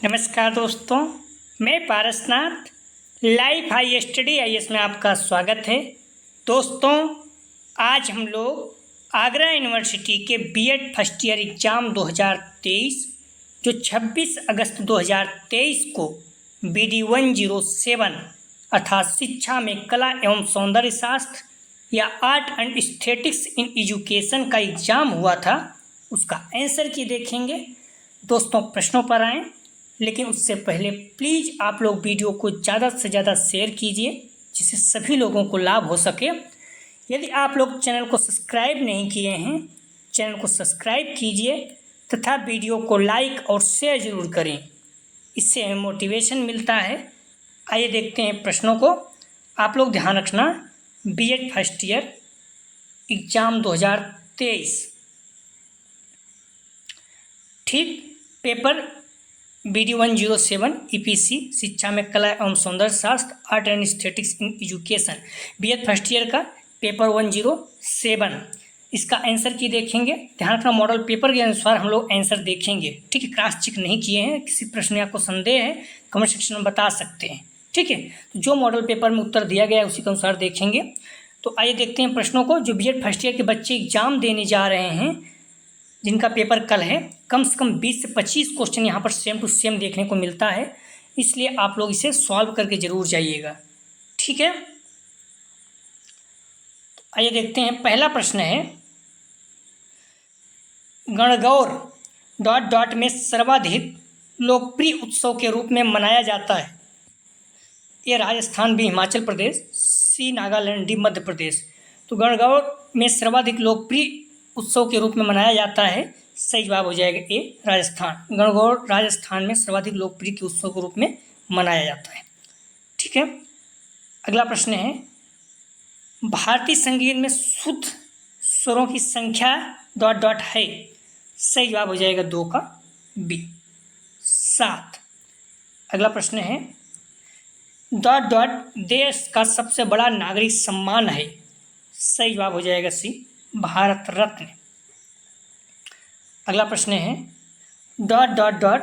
नमस्कार दोस्तों, मैं Parasnath life high study IAS में आपका स्वागत है। दोस्तों, आज हम लोग आगरा यूनिवर्सिटी के बीएड फर्स्ट ईयर एग्ज़ाम 2023 जो 26 अगस्त 2023 को BD 107 अर्थात शिक्षा में कला एवं सौंदर्य शास्त्र या art and aesthetics in education का एग्ज़ाम हुआ था, उसका आंसर की देखेंगे। दोस्तों, प्रश्नों पर आएँ, लेकिन उससे पहले प्लीज़ आप लोग वीडियो को ज़्यादा से ज़्यादा शेयर कीजिए जिससे सभी लोगों को लाभ हो सके। यदि आप लोग चैनल को सब्सक्राइब नहीं किए हैं, चैनल को सब्सक्राइब कीजिए तथा वीडियो को लाइक और शेयर ज़रूर करें, इससे हमें मोटिवेशन मिलता है। आइए देखते हैं प्रश्नों को। आप लोग ध्यान रखना, बीएड फर्स्ट ईयर एग्ज़ाम 2023 ठीक, पेपर BD 107 EPC शिक्षा में कला एवं सौंदर्य शास्त्र art and aesthetics in education BEd first year का पेपर 107, इसका आंसर की देखेंगे। ध्यान रखना, मॉडल पेपर के अनुसार हम लोग आंसर देखेंगे, ठीक है। क्रॉस चेक नहीं किए हैं। किसी प्रश्न में आपको संदेह है कमेंट सेक्शन में बता सकते हैं, ठीक है। तो जो मॉडल पेपर में उत्तर दिया गया है उसी के अनुसार देखेंगे। तो आइए देखते हैं प्रश्नों को। जो बीएड फर्स्ट ईयर के बच्चे एग्जाम देने जा रहे हैं, जिनका पेपर कल है, कम से कम 20 से 25 क्वेश्चन यहाँ पर सेम टू सेम देखने को मिलता है, इसलिए आप लोग इसे सॉल्व करके ज़रूर जाइएगा, ठीक है। आइए देखते हैं। पहला प्रश्न है, गणगौर डॉट डॉट में सर्वाधिक लोकप्रिय उत्सव के रूप में मनाया जाता है। ए राजस्थान, बी हिमाचल प्रदेश, सी नागालैंड, डी मध्य प्रदेश। तो गणगौर में सर्वाधिक लोकप्रिय उत्सव के रूप में मनाया जाता है, सही जवाब हो जाएगा ए राजस्थान। गणगौर राजस्थान में सर्वाधिक लोकप्रिय के उत्सव के रूप में मनाया जाता है, ठीक है। अगला प्रश्न है, भारतीय संगीत में शुद्ध स्वरों की संख्या डॉट डॉट है, सही जवाब हो जाएगा 2 का बी 7। अगला प्रश्न है, डॉट डॉट देश का सबसे बड़ा नागरिक सम्मान है, सही जवाब हो जाएगा सी भारत रत्न। अगला प्रश्न है, डॉट डॉट डॉट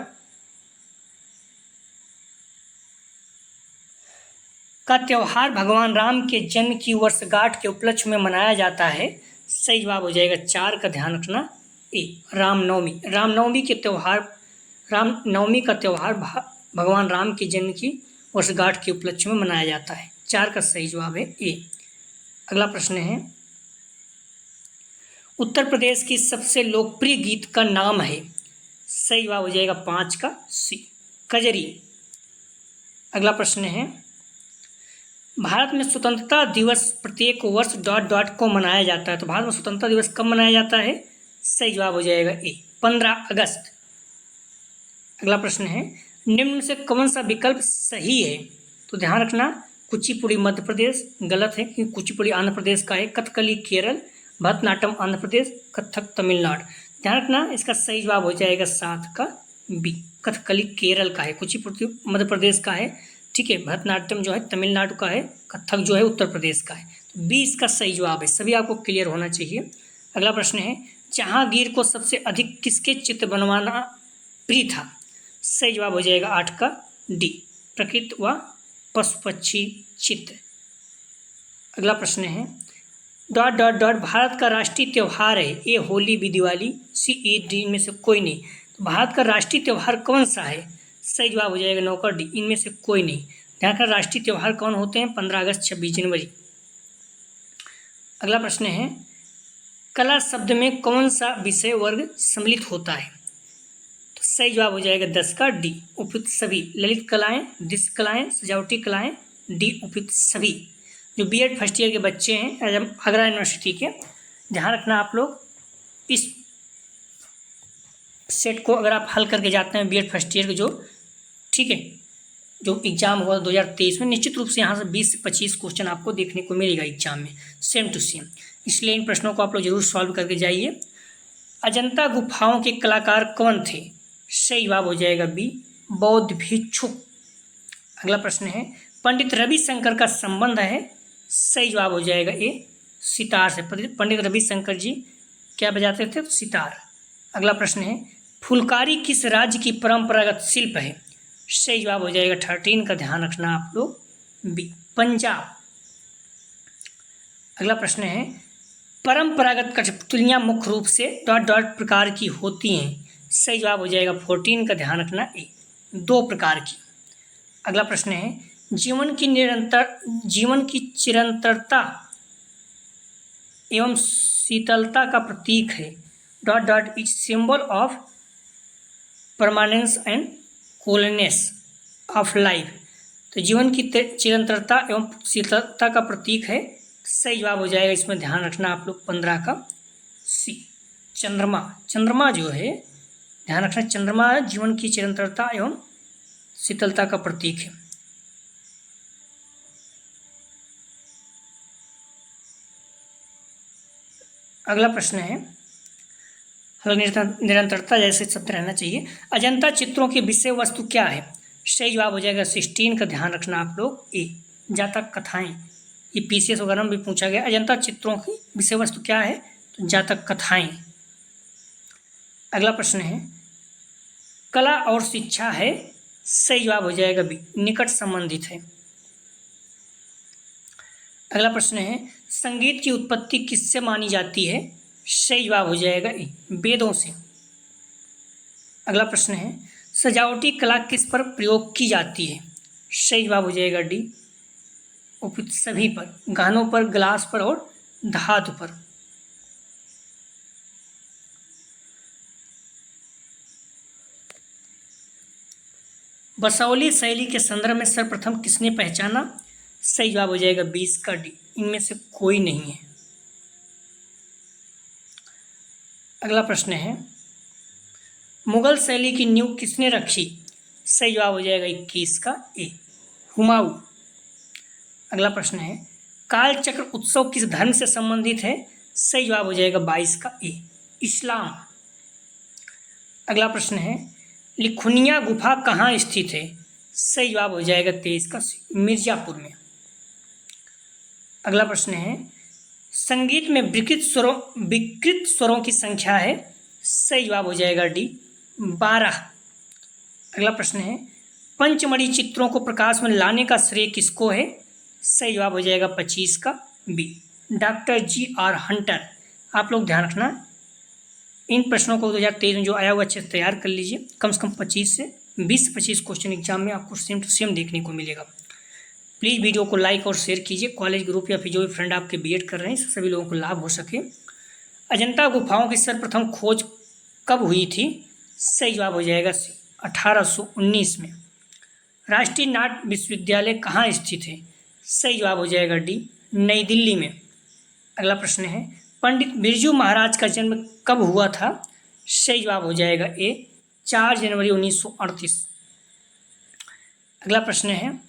का त्यौहार भगवान राम के जन्म की वर्षगांठ के उपलक्ष्य में मनाया जाता है, सही जवाब हो जाएगा 4 का, ध्यान रखना ए रामनवमी। रामनवमी का त्यौहार भगवान राम के जन्म की वर्षगांठ के उपलक्ष्य में मनाया जाता है, 4 का सही जवाब है ए। अगला प्रश्न है, उत्तर प्रदेश की सबसे लोकप्रिय गीत का नाम है, सही जवाब हो जाएगा 5 का सी कजरी। अगला प्रश्न है, भारत में स्वतंत्रता दिवस प्रत्येक वर्ष डॉट डॉट को मनाया जाता है। तो भारत में स्वतंत्रता दिवस कब मनाया जाता है, सही जवाब हो जाएगा ए 15 अगस्त। अगला प्रश्न है, निम्न में से कौन सा विकल्प सही है। तो ध्यान रखना, कुचिपुड़ी मध्य प्रदेश गलत है क्योंकि कुचिपुड़ी आंध्र प्रदेश का है, कथकली केरल, भरतनाट्यम आंध्र प्रदेश, कथक तमिलनाडु। ध्यान रखना, इसका सही जवाब हो जाएगा 7 का बी कथकली केरल का है, कुचिपुड़ी मध्य प्रदेश का है, ठीक है। भरतनाट्यम जो है तमिलनाडु का है, कथक जो है उत्तर प्रदेश का है। तो 20 का सही जवाब है, सभी आपको क्लियर होना चाहिए। अगला प्रश्न है, जहांगीर को सबसे अधिक किसके चित्र बनवाना प्रिय था, सही जवाब हो जाएगा 8 का डी प्रकृति व पशु पक्षी चित्र। अगला प्रश्न है, डॉट डॉट डॉट भारत का राष्ट्रीय त्यौहार है, ए होली, बी दिवाली, सी ईद, डी इनमें से कोई नहीं। तो भारत का राष्ट्रीय त्यौहार कौन सा है, सही जवाब हो जाएगा 9 का डी इनमें से कोई नहीं। ध्यान रखना, राष्ट्रीय त्यौहार कौन होते हैं, 15 अगस्त, 26 जनवरी। अगला प्रश्न है, कला शब्द में कौन सा विषय वर्ग सम्मिलित होता है। तो सही जवाब हो जाएगा 10 का डी उपयुक्त सभी। ललित कलाएं, दृश्य कलाएं, सजावटी कलाएं, डी उपयुक्त सभी। जो बीएड फर्स्ट ईयर के बच्चे हैं आगरा यूनिवर्सिटी के, ध्यान रखना आप लोग इस सेट को अगर आप हल करके जाते हैं बीएड फर्स्ट ईयर के जो, ठीक है, जो एग्ज़ाम हुआ 2023 में, निश्चित रूप से यहाँ से 20 से 25 क्वेश्चन आपको देखने को मिलेगा एग्जाम में सेम टू सेम, इसलिए इन प्रश्नों को आप लोग जरूर सॉल्व करके जाइए। अजंता गुफाओं के कलाकार कौन थे, सही जवाब हो जाएगा बी बौद्ध भिक्षुक। अगला प्रश्न है, पंडित रविशंकर का संबंध है, सही जवाब हो जाएगा ए सितार से। पंडित रविशंकर जी क्या बजाते थे, तो सितार। अगला प्रश्न है, फुलकारी किस राज्य की परंपरागत शिल्प है, सही जवाब हो जाएगा 13 का ध्यान रखना आप लोग बी पंजाब। अगला प्रश्न है परंपरागत कठपुतलियाँ मुख्य रूप से डॉट डॉट प्रकार की होती हैं। सही जवाब हो जाएगा 14 का ध्यान रखना ए 2 प्रकार की। अगला प्रश्न है जीवन की चिरंतरता एवं शीतलता का प्रतीक है dot dot is symbol of permanence and coolness of life. तो जीवन की चिरंतरता एवं शीतलता का प्रतीक है। सही जवाब हो जाएगा इसमें ध्यान रखना आप लोग 15 का सी चंद्रमा। चंद्रमा जो है ध्यान रखना चंद्रमा जीवन की चिरंतरता एवं शीतलता का प्रतीक है। अगला प्रश्न है निरंतरता जैसे शब्द रहना चाहिए। अजंता चित्रों की विषय वस्तु क्या है। सही जवाब हो जाएगा 16 का ध्यान रखना आप लोग ए जातक कथाएं। ये पीसीएस वगैरह में भी पूछा गया अजंता चित्रों की विषय वस्तु क्या है तो जातक कथाएं। अगला प्रश्न है कला और शिक्षा है। सही जवाब हो जाएगा बी निकट संबंधित है। अगला प्रश्न है संगीत की उत्पत्ति किससे मानी जाती है। सही जवाब हो जाएगा ए वेदों से। अगला प्रश्न है सजावटी कला किस पर प्रयोग की जाती है। सही जवाब हो जाएगा डी उपयुक्त सभी पर गहनों पर ग्लास पर और धातु पर। बसौली शैली के संदर्भ में सर्वप्रथम किसने पहचाना। सही जवाब हो जाएगा 20 का डी इनमें से कोई नहीं है। अगला प्रश्न है मुगल शैली की नींव किसने रखी। सही जवाब हो जाएगा 21 का ए हुमायूं। अगला प्रश्न है कालचक्र उत्सव किस धर्म से संबंधित है। सही जवाब हो जाएगा 22 का ए इस्लाम। अगला प्रश्न है लिखुनिया गुफा कहाँ स्थित है। सही जवाब हो जाएगा 23 का सी मिर्जापुर में। अगला प्रश्न है संगीत में विकृत स्वरों की संख्या है। सही जवाब हो जाएगा डी 12। अगला प्रश्न है पंचमढ़ी चित्रों को प्रकाश में लाने का श्रेय किसको है। सही जवाब हो जाएगा 25 का बी डॉक्टर जी.आर. हंटर। आप लोग ध्यान रखना इन प्रश्नों को 2023 में जो आया हुआ अच्छे से तैयार कर लीजिए। कम से कम 25 से 20 क्वेश्चन एग्जाम में आपको सेम टू सेम देखने को मिलेगा। प्लीज़ वीडियो को लाइक और शेयर कीजिए। कॉलेज ग्रुप या फिर जो भी फ्रेंड आपके बीएड कर रहे हैं सभी लोगों को लाभ हो सके। अजंता गुफाओं की सर्वप्रथम खोज कब हुई थी। सही जवाब हो जाएगा 1819 में। राष्ट्रीय नाट्य विश्वविद्यालय कहाँ स्थित है। सही जवाब हो जाएगा डी नई दिल्ली में। अगला प्रश्न है पंडित बिरजू महाराज का जन्म कब हुआ था। सही जवाब हो जाएगा ए 4 जनवरी 1938। अगला प्रश्न है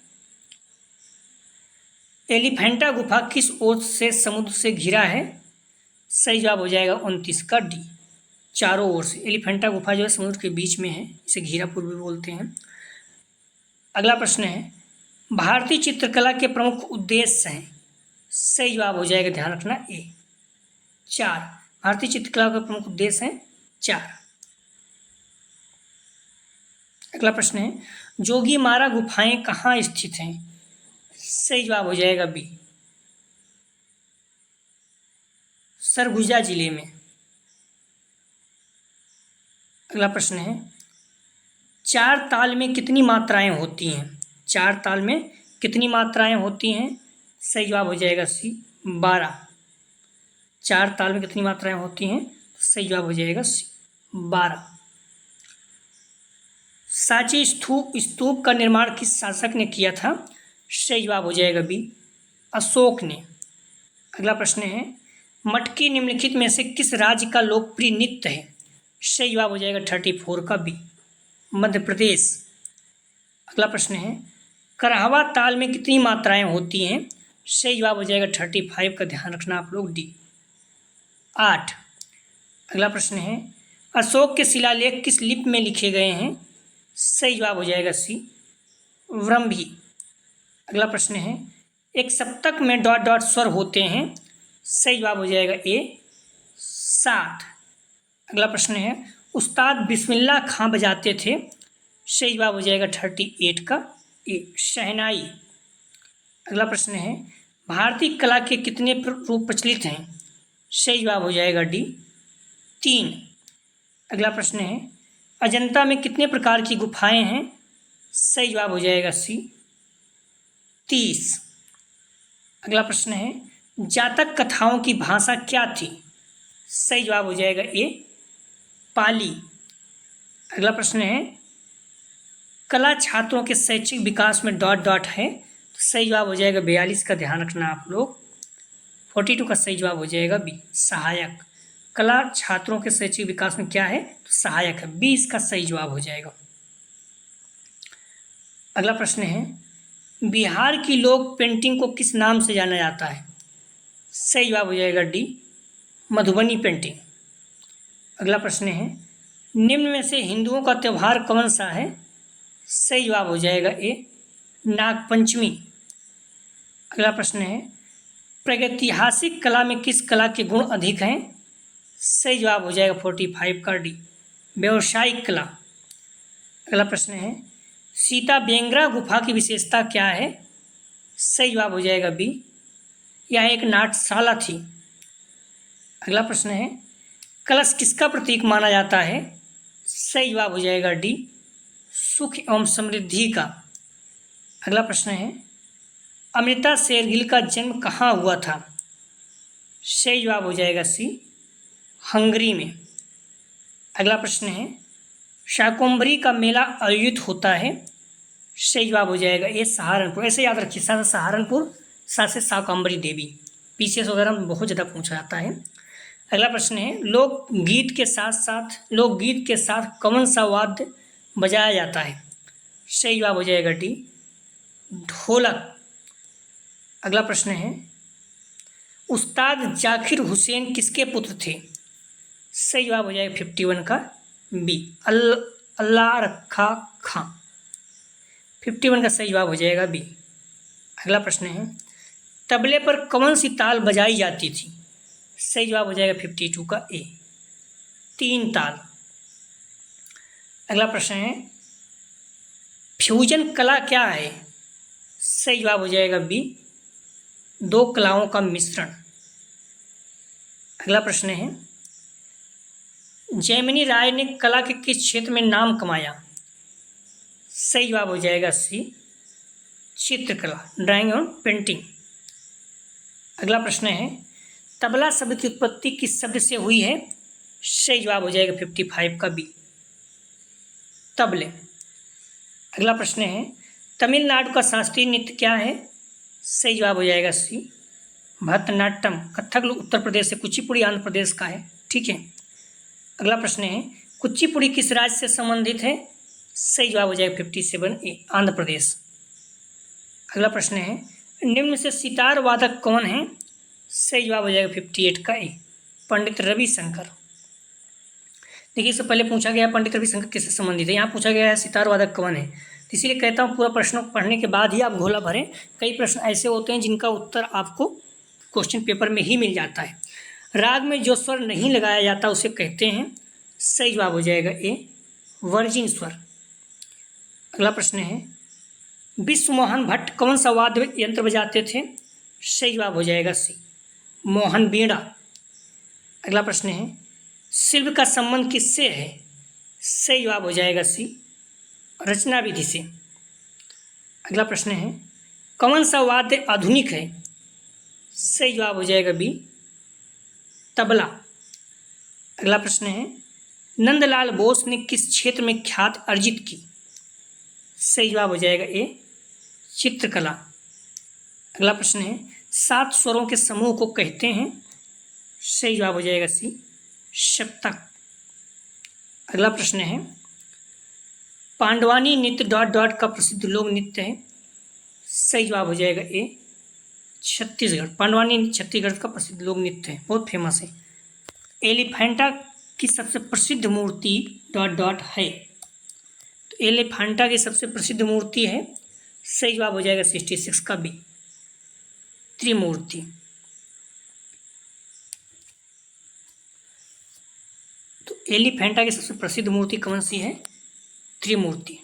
एलिफेंटा गुफा किस ओर से समुद्र से घिरा है। सही जवाब हो जाएगा 29 का डी चारों ओर से। एलिफेंटा गुफा जो है समुद्र के बीच में है इसे घिरापुर भी बोलते हैं। अगला प्रश्न है भारतीय चित्रकला के प्रमुख उद्देश्य हैं। सही जवाब हो जाएगा ध्यान रखना ए 4। भारतीय चित्रकला के प्रमुख उद्देश्य हैं 4। अगला प्रश्न है जोगीमारा गुफाएं कहाँ स्थित हैं। सही जवाब हो जाएगा बी सरगुजा जिले में। अगला प्रश्न है 4 ताल में कितनी मात्राएं होती हैं। 4 ताल में कितनी मात्राएं होती हैं। सही जवाब हो जाएगा सी 12। 4 ताल में कितनी मात्राएं होती हैं सही जवाब हो जाएगा सी 12। सांची स्तूप का निर्माण किस शासक ने किया था। सही जवाब हो जाएगा बी अशोक ने। अगला प्रश्न है मटकी निम्नलिखित में से किस राज्य का लोकप्रिय नृत्य है। सही जवाब हो जाएगा 34 का बी मध्य प्रदेश। अगला प्रश्न है करहवा ताल में कितनी मात्राएं होती हैं। सही जवाब हो जाएगा 35 का ध्यान रखना आप लोग डी 8। अगला प्रश्न है अशोक के शिलालेख किस लिपि में लिखे गए हैं। सही जवाब हो जाएगा सी व्रम्भी। अगला प्रश्न है एक सप्तक में डॉट डॉट स्वर होते हैं। सही जवाब हो जाएगा ए 7। अगला प्रश्न है उस्ताद बिस्मिल्लाह खां बजाते थे। सही जवाब हो जाएगा 38 का ए, शहनाई। अगला प्रश्न है, भारतीय कला के कितने रूप प्रचलित हैं? सही जवाब हो जाएगा डी, 3। अगला प्रश्न है, अजंता में कितने प्रकार की गुफाएं हैं? सही जवाब हो जाएगा सी, 30। अगला प्रश्न है, जातक कथाओं की भाषा क्या थी? सही जवाब हो जाएगा ए, पाली। अगला प्रश्न है, कला छात्रों के शैक्षिक विकास में डॉट डॉट है, तो सही जवाब हो जाएगा 42 का ध्यान रखना आप लोग। 42 का सही जवाब हो जाएगा बी, सहायक। कला छात्रों के शैक्षिक विकास में क्या है? तो सहायक है, 20 का सही जवाब हो जाएगा। अगला प्रश्न है, बिहार की लोक पेंटिंग को किस नाम से जाना जाता है? सही जवाब हो जाएगा डी, मधुबनी पेंटिंग। अगला प्रश्न है, निम्न में से हिंदुओं का त्यौहार कौन सा है? सही जवाब हो जाएगा ए, नागपंचमी। अगला प्रश्न है, प्रागैतिहासिक कला में किस कला के गुण अधिक हैं? सही जवाब हो जाएगा 45 का डी, व्यावसायिक कला। अगला प्रश्न है, सीता बेंगरा गुफा की विशेषता क्या है? सही जवाब हो जाएगा बी, यह एक नाट्यशाला थी। अगला प्रश्न है, कलश किसका प्रतीक माना जाता है? सही जवाब हो जाएगा डी, सुख एवं समृद्धि का। अगला प्रश्न है, अमृता शेरगिल का जन्म कहाँ हुआ था? सही जवाब हो जाएगा सी, हंगरी में। अगला प्रश्न है, शाकंभरी का मेला आयोजित होता है? सही जवाब हो जाएगा ए, सहारनपुर। ऐसे याद रखिए, साथ सहारनपुर, साथ से शाकंभरी देवी। पीसीएस वगैरह में बहुत ज़्यादा पूछा जाता है। अगला प्रश्न है, लोकगीत के साथ कौन सा वाद्य बजाया जाता है? सही जवाब हो जाएगा डी, ढोलक। अगला प्रश्न है, उस्ताद जाकिर हुसैन किसके पुत्र थे? सही जवाब हो जाएगा 51 का बी, अल्लाह रखा खां। 51 का सही जवाब हो जाएगा बी। अगला प्रश्न है, तबले पर कौन सी ताल बजाई जाती थी? सही जवाब हो जाएगा 52 का ए, 3 ताल। अगला प्रश्न है, फ्यूजन कला क्या है? सही जवाब हो जाएगा बी, 2 कलाओं का मिश्रण। अगला प्रश्न है, जैमिनी राय ने कला के किस क्षेत्र में नाम कमाया? सही जवाब हो जाएगा सी, चित्रकला, ड्राइंग और पेंटिंग। अगला प्रश्न है, तबला शब्द की उत्पत्ति किस शब्द से हुई है? सही जवाब हो जाएगा 55 का बी, तबले। अगला प्रश्न है, तमिलनाडु का शास्त्रीय नृत्य क्या है? सही जवाब हो जाएगा सी, भरतनाट्यम। कथक उत्तर प्रदेश से, कुचिपुड़ी आंध्र प्रदेश का है। ठीक है। अगला प्रश्न है, कुचिपुड़ी किस राज्य से संबंधित है? सही जवाब हो जाएगा 57 ए, आंध्र प्रदेश। अगला प्रश्न है, निम्न से सितार वादक कौन है? सही जवाब हो जाएगा 58 का ए, पंडित रविशंकर। देखिए, इससे पहले पूछा गया पंडित रविशंकर किससे संबंधित है, यहाँ पूछा गया है सितार वादक कौन है। तो इसीलिए कहता हूँ पूरा प्रश्न पढ़ने के बाद ही आप घोला भरें। कई प्रश्न ऐसे होते हैं जिनका उत्तर आपको क्वेश्चन पेपर में ही मिल जाता है। राग में जो स्वर नहीं लगाया जाता उसे कहते हैं, सही जवाब हो जाएगा ए, वर्जिन स्वर। अगला प्रश्न है, विश्वमोहन भट्ट कौन सा वाद्य यंत्र बजाते थे? सही जवाब हो जाएगा सी, मोहन बीड़ा। अगला प्रश्न है, शिल्प का संबंध किससे है? सही जवाब हो जाएगा सी, रचना विधि से। अगला प्रश्न है, कौन सा वाद्य आधुनिक है? सही जवाब हो जाएगा बी, तबला। अगला प्रश्न है, नंदलाल बोस ने किस क्षेत्र में ख्याति अर्जित की? सही जवाब हो जाएगा ए, चित्रकला। अगला प्रश्न है, 7 स्वरों के समूह को कहते हैं? सही जवाब हो जाएगा सी, सप्तक। अगला प्रश्न है, पांडवानी नृत्य डॉट डॉट का प्रसिद्ध लोक नृत्य है? सही जवाब हो जाएगा ए, छत्तीसगढ़। पांडवानी छत्तीसगढ़ का प्रसिद्ध लोक नृत्य है, बहुत फेमस है। एलिफेंटा की सबसे प्रसिद्ध मूर्ति डॉट डॉट है? तो एलिफेंटा की सबसे प्रसिद्ध मूर्ति है, सही जवाब हो जाएगा 66 का बी, त्रिमूर्ति। तो एलिफेंटा की सबसे प्रसिद्ध मूर्ति कौन सी है? त्रिमूर्ति।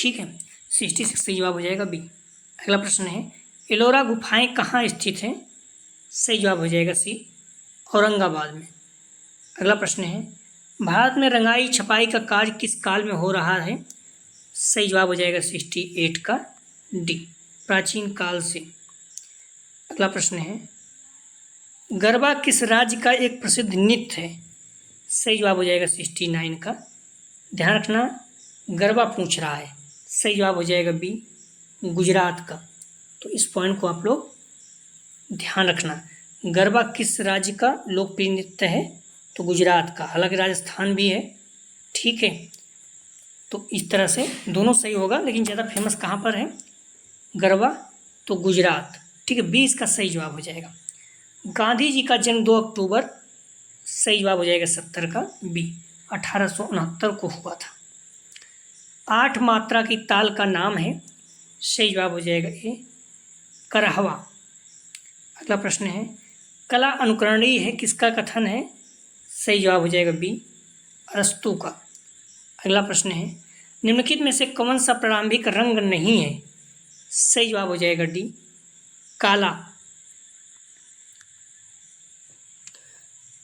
ठीक है, 66 सही जवाब हो जाएगा बी। अगला प्रश्न है एलोरा गुफाएं कहाँ स्थित हैं? सही जवाब हो जाएगा सी, औरंगाबाद में। अगला प्रश्न है भारत में रंगाई छपाई का कार्य किस काल में हो रहा है? सही जवाब हो जाएगा 68 का डी, प्राचीन काल से। अगला प्रश्न है गरबा किस राज्य का एक प्रसिद्ध नृत्य है? सही जवाब हो जाएगा 69 का। ध्यान रखना गरबा पूछ रहा है, सही जवाब हो जाएगा बी, गुजरात का। तो इस पॉइंट को आप लोग ध्यान रखना। गरबा किस राज्य का लोकप्रिय नृत्य है? तो गुजरात का, हालांकि राजस्थान भी है, ठीक है। तो इस तरह से दोनों सही होगा, लेकिन ज़्यादा फेमस कहाँ पर है गरबा? तो गुजरात, ठीक है। बी इसका सही जवाब हो जाएगा। गांधी जी का जन्म 2 अक्टूबर, सही जवाब हो जाएगा 70 का बी, 1869 को हुआ था। 8 मात्रा की ताल का नाम है? सही जवाब हो जाएगा ए, करहवा। अगला प्रश्न है कला अनुकरणीय है किसका कथन है? सही जवाब हो जाएगा बी, अरस्तू का। अगला प्रश्न है निम्नलिखित में से कौन सा प्रारंभिक रंग नहीं है? सही जवाब हो जाएगा डी, काला।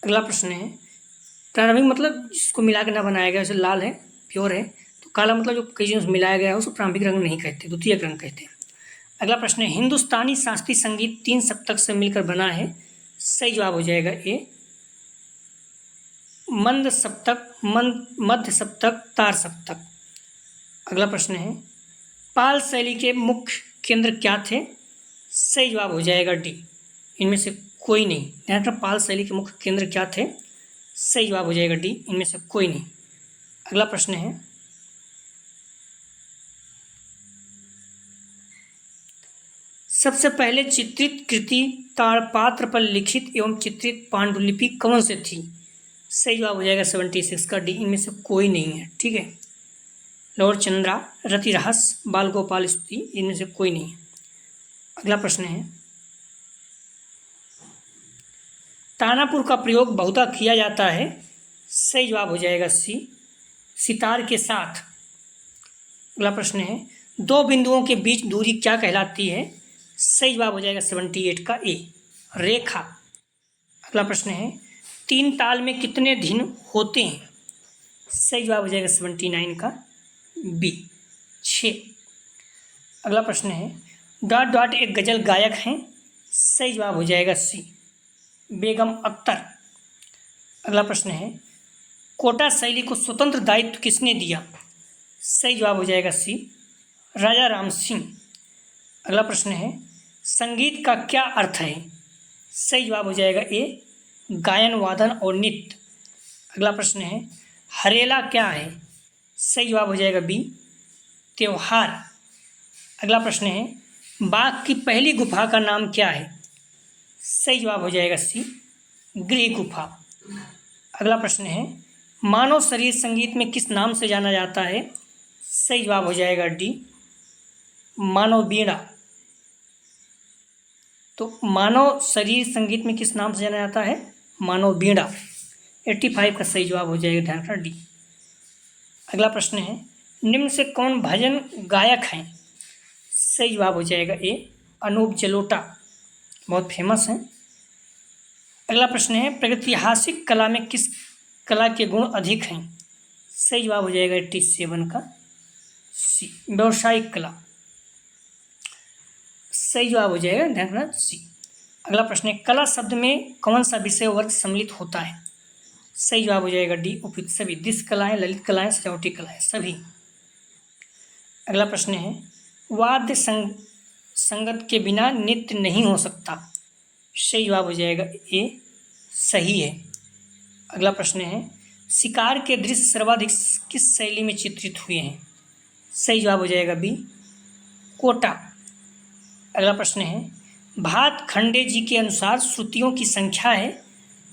अगला प्रश्न है प्रारंभिक मतलब जिसको मिला के ना बनाया गया, जैसे लाल है प्योर है, तो काला मतलब जो कई चीज़ों से मिलाया गया है उसको प्रारंभिक रंग नहीं कहते, द्वितीयक रंग कहते हैं। अगला प्रश्न है हिंदुस्तानी शास्त्रीय संगीत 3 सप्तक से मिलकर बना है? सही जवाब हो जाएगा ए, मंद सप्तक, मध्य सप्तक, तार सप्तक। अगला प्रश्न है पाल शैली के मुख्य केंद्र क्या थे? सही जवाब हो जाएगा डी, इनमें से कोई नहीं। ध्यान रखना पाल शैली के मुख्य केंद्र क्या थे? सही जवाब हो जाएगा डी, इनमें से कोई नहीं। अगला प्रश्न है सबसे पहले चित्रित कृति ताड़पात्र पर लिखित एवं चित्रित पांडुलिपि कौन से थी? सही जवाब हो जाएगा 76 का डी, इनमें से कोई नहीं है, ठीक है। लॉर्ड चंद्रा, रतिरहस, बाल गोपाल स्तुति, इनमें से कोई नहीं है। अगला प्रश्न है तानापुर का प्रयोग बहुधा किया जाता है? सही जवाब हो जाएगा सी, सितार के साथ। अगला प्रश्न है 2 बिंदुओं के बीच दूरी क्या कहलाती है? सही जवाब हो जाएगा 78 का ए, रेखा। अगला प्रश्न है 3 ताल में कितने धीन होते हैं? सही जवाब हो जाएगा 79 का बी, 6। अगला प्रश्न है डॉट डॉट एक गज़ल गायक हैं? सही जवाब हो जाएगा सी, बेगम अख्तर। अगला प्रश्न है कोटा शैली को स्वतंत्र दायित्व किसने दिया? सही जवाब हो जाएगा सी, राजा राम सिंह। अगला प्रश्न है संगीत का क्या अर्थ है? सही जवाब हो जाएगा ए, गायन वादन और नृत्य। अगला प्रश्न है हरेला क्या है? सही जवाब हो जाएगा बी, त्योहार। अगला प्रश्न है बाघ की पहली गुफा का नाम क्या है? सही जवाब हो जाएगा सी, गृह गुफा। अगला प्रश्न है मानव शरीर संगीत में किस नाम से जाना जाता है? सही जवाब हो जाएगा डी, मानव वीणा। तो मानव शरीर संगीत में किस नाम से जाना जाता है? मानव वीणा। 85 का सही जवाब हो जाएगा, ध्यान रखना डी। अगला प्रश्न है निम्न से कौन भजन गायक हैं? सही जवाब हो जाएगा ए, अनूप जलोटा, बहुत फेमस हैं। अगला प्रश्न है प्रागैतिहासिक कला में किस कला के गुण अधिक हैं? सही जवाब हो जाएगा 87 का सी, व्यावसायिक कला। सही जवाब हो जाएगा, ध्यान रखना सी। अगला प्रश्न है कला शब्द में कौन सा विषय वर्ग सम्मिलित होता है? सही जवाब हो जाएगा डी, उपयुक्त सभी, दृश्य कलाएं, ललित कलाएं, सजावटी कलाएं, सभी। अगला प्रश्न है वाद्य संगत के बिना नृत्य नहीं हो सकता? सही जवाब हो जाएगा ए, सही है। अगला प्रश्न है शिकार के दृश्य सर्वाधिक किस शैली में चित्रित हुए हैं? सही जवाब हो जाएगा बी, कोटा। अगला प्रश्न है भात खंडे जी के अनुसार श्रुतियों की संख्या है?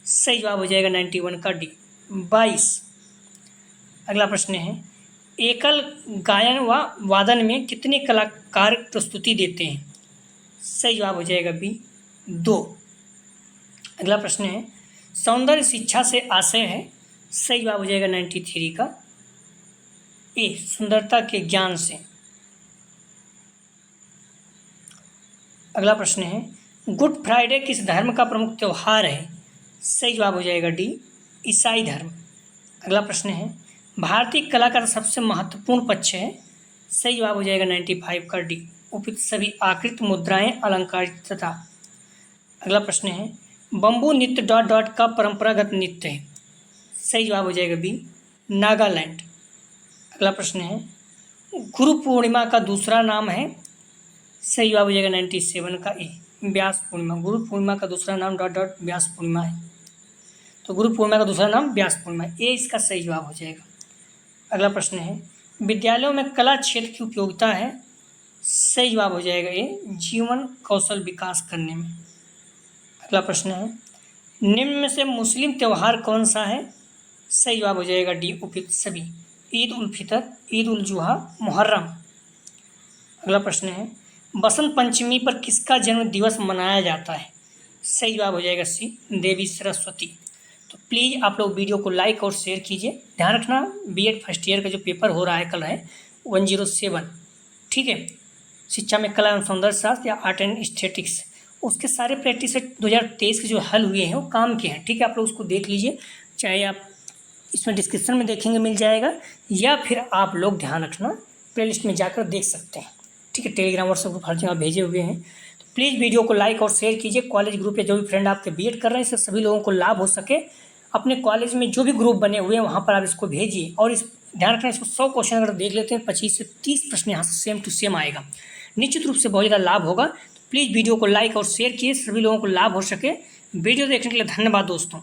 सही जवाब हो जाएगा 91 का डी, 22। अगला प्रश्न है एकल गायन व वादन में कितने कलाकार प्रस्तुति देते हैं? सही जवाब हो जाएगा बी, 2। अगला प्रश्न है सौंदर्य शिक्षा से आशय है? सही जवाब हो जाएगा 93 का ए, सुंदरता के ज्ञान से। अगला प्रश्न है, गुड फ्राइडे किस धर्म का प्रमुख त्यौहार है? सही जवाब हो जाएगा डी, ईसाई धर्म। अगला प्रश्न है, भारतीय कला का सबसे महत्वपूर्ण पक्ष है? सही जवाब हो जाएगा 95 का डी, उपयुक्त सभी आकृत मुद्राएं अलंकारित तथा। अगला प्रश्न है, बम्बू नृत्य डॉट डॉट का परंपरागत नृत्य है? सही जवाब हो जाएगा बी, नागालैंड। अगला प्रश्न है, गुरु पूर्णिमा का दूसरा नाम है? सही जवाब हो जाएगा 97 का ए, व्यास पूर्णिमा। गुरु पूर्णिमा का दूसरा नाम डॉट डॉट व्यास पूर्णिमा है, तो गुरु पूर्णिमा का दूसरा नाम व्यास पूर्णिमा है, ए इसका सही जवाब हो जाएगा। अगला प्रश्न है, विद्यालयों में कला क्षेत्र की उपयोगिता है? सही जवाब हो जाएगा ए, जीवन कौशल विकास करने में। अगला प्रश्न है, निम्न में से मुस्लिम त्यौहार कौन सा है? सही जवाब हो जाएगा डी, उपयुक्त सभी, ईद उल फितर, ईद उल जुहा, मुहर्रम। अगला प्रश्न है, बसंत पंचमी पर किसका जन्म दिवस मनाया जाता है? सही जवाब हो जाएगा सी, देवी सरस्वती। तो प्लीज़ आप लोग वीडियो को लाइक और शेयर कीजिए। ध्यान रखना, बीएड फर्स्ट ईयर का जो पेपर हो रहा है कल है 107, ठीक है, शिक्षा में कला एवं सौंदर्य शास्त्र या आर्ट एंड एस्थेटिक्स, उसके सारे प्रैक्टिस सेट 2023 के जो हल हुए हैं वो काम के हैं, ठीक है। आप लोग उसको देख लीजिए, चाहे आप इसमें डिस्क्रिप्शन में देखेंगे मिल जाएगा, या फिर आप लोग ध्यान रखना प्लेलिस्ट में जाकर देख सकते हैं, ठीक है। टेलीग्राम व्हाट्सएप ग्रुप हर जगह भेजे हुए हैं, तो प्लीज़ वीडियो को लाइक और शेयर कीजिए। कॉलेज ग्रुप या जो भी फ्रेंड आपके बीएड कर रहे हैं, इससे सभी लोगों को लाभ हो सके। अपने कॉलेज में जो भी ग्रुप बने हुए हैं वहाँ पर आप इसको भेजिए, और इस ध्यान रखना, इसको 100 क्वेश्चन अगर देख लेते हैं 25 से 30 प्रश्न यहाँ से सेम टू सेम आएगा, निश्चित रूप से बहुत ज़्यादा लाभ होगा। तो प्लीज़ वीडियो को लाइक और शेयर कीजिए, सभी लोगों को लाभ हो सके। वीडियो देखने के लिए धन्यवाद दोस्तों।